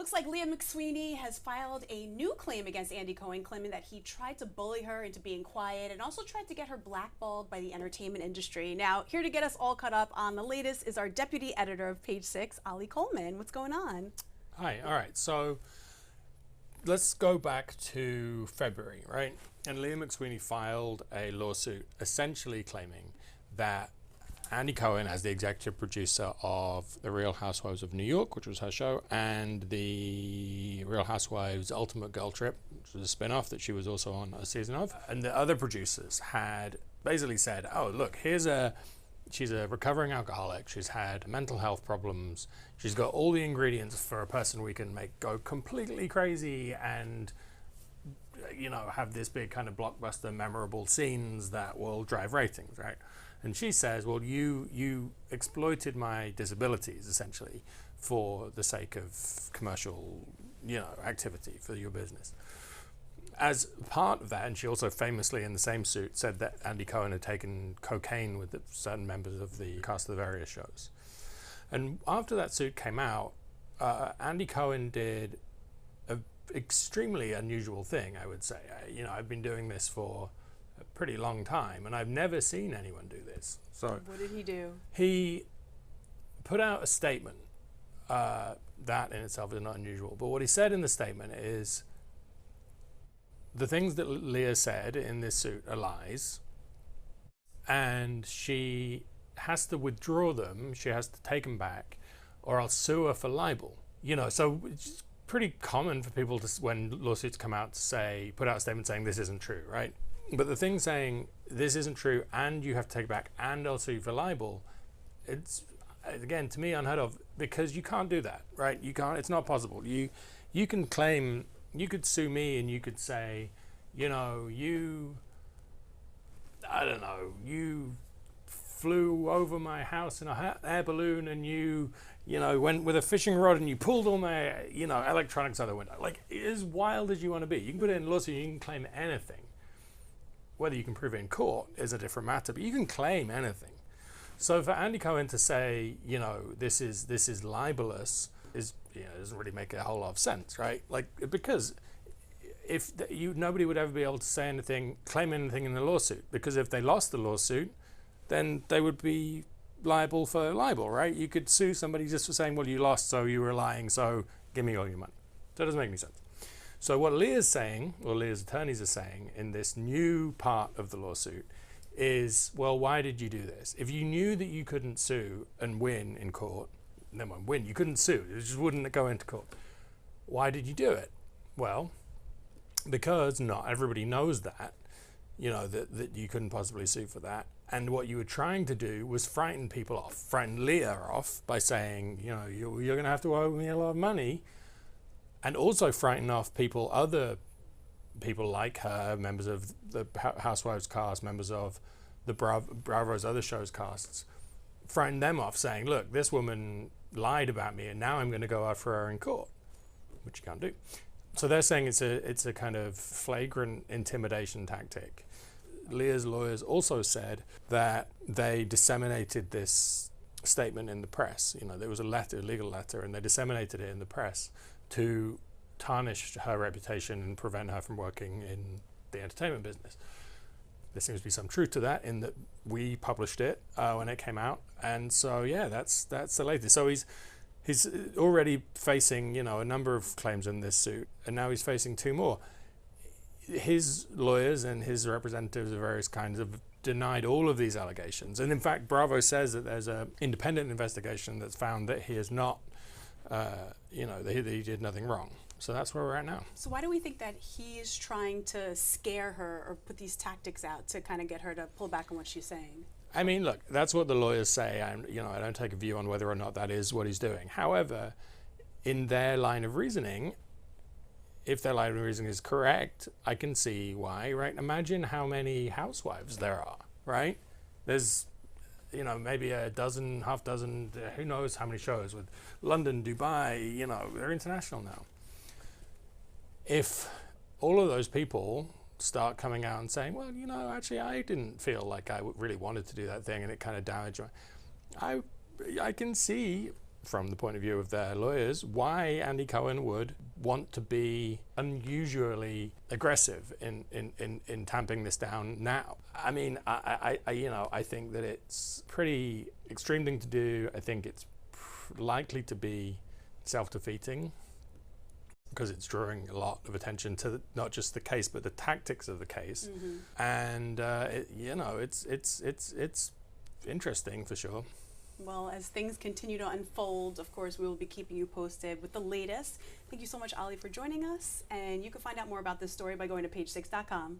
Looks like Leah McSweeney has filed a new claim against Andy Cohen, claiming that he tried to bully her into being quiet and also tried to get her blackballed by the entertainment industry. Now, here to get us all caught up on the latest is our deputy editor of Page Six, Andy Coleman. What's going on? Hi, all right, so let's go back to February, right? And Leah McSweeney filed a lawsuit essentially claiming that Andy Cohen, as the executive producer of The Real Housewives of New York, which was her show, and the Real Housewives Ultimate Girl Trip, which was a spin-off that she was also on a season of, and the other producers had basically said, oh, look, she's a recovering alcoholic, she's had mental health problems, she's got all the ingredients for a person we can make go completely crazy and, you know, have this big kind of blockbuster memorable scenes that will drive ratings, right? And she says, well, you exploited my disabilities essentially for the sake of commercial, you know, activity for your business. As part of that, and she also famously in the same suit said that Andy Cohen had taken cocaine with certain members of the cast of the various shows. And after that suit came out, Andy Cohen did an extremely unusual thing, I would say. You know, I've been doing this for a pretty long time, and I've never seen anyone do this. So what did he do? He put out a statement. That in itself is not unusual, but what he said in the statement is the things that Leah said in this suit are lies, and she has to withdraw them, she has to take them back, or I'll sue her for libel. You know, so it's pretty common for people to, when lawsuits come out, to say, put out a statement saying this isn't true, right? But the thing saying this isn't true and you have to take it back and I'll sue you for libel, it's, again, to me unheard of, because you can't do that, right? You can't, it's not possible. You can claim, you could sue me and you could say, you know, I don't know, you flew over my house in a air balloon and you know, went with a fishing rod and you pulled all my, you know, electronics out the window. Like, as wild as you want to be. You can put it in a lawsuit, you can claim anything. Whether you can prove it in court is a different matter, but you can claim anything. So for Andy Cohen to say, you know, this is libelous, is, you know, doesn't really make a whole lot of sense, right? Like, because if nobody would ever be able to say anything, claim anything in the lawsuit, because if they lost the lawsuit, then they would be liable for libel, right? You could sue somebody just for saying, well, you lost, so you were lying, so give me all your money. That doesn't make any sense. So what Leah's saying, or Leah's attorneys are saying in this new part of the lawsuit is, well, why did you do this? If you knew that you couldn't sue and win in court, then win, you couldn't sue, it just wouldn't go into court. Why did you do it? Well, because not everybody knows that, you know, that you couldn't possibly sue for that. And what you were trying to do was frighten people off, frighten Leah off by saying, you know, you're going to have to owe me a lot of money. And also frighten off people, other people like her, members of the Housewives cast, members of the Bravo's other shows casts, frighten them off saying, look, this woman lied about me and now I'm going to go after her in court, which you can't do. So they're saying it's a kind of flagrant intimidation tactic. Leah's lawyers also said that they disseminated this statement in the press. You know, there was a letter, a legal letter, and they disseminated it in the press to tarnish her reputation and prevent her from working in the entertainment business. There seems to be some truth to that in that we published it when it came out, and so yeah, that's the latest. So he's already facing, you know, a number of claims in this suit, and now he's facing two more. His lawyers and his representatives of various kinds have denied all of these allegations, and in fact Bravo says that there's an independent investigation that's found that he is not you know, that he did nothing wrong. So that's where we're at now. So why do we think that he's trying to scare her or put these tactics out to kind of get her to pull back on what she's saying? I mean, look, that's what the lawyers say, and you know, I don't take a view on whether or not that is what he's doing. However, in their line of reasoning, if their line of reasoning is correct, I can see why, right? Imagine how many housewives there are, right? There's, you know, maybe a dozen, half dozen, who knows how many shows with London, Dubai, you know, they're international now. If all of those people start coming out and saying, well, you know, actually I didn't feel like I really wanted to do that thing and it kind of damaged me, I can see from the point of view of their lawyers, why Andy Cohen would want to be unusually aggressive in tamping this down now. I mean, I think that it's pretty extreme thing to do. I think it's likely to be self-defeating because it's drawing a lot of attention to not just the case but the tactics of the case. And it's interesting for sure. Well, as things continue to unfold, of course, we will be keeping you posted with the latest. Thank you so much, Ali, for joining us. And you can find out more about this story by going to page6.com.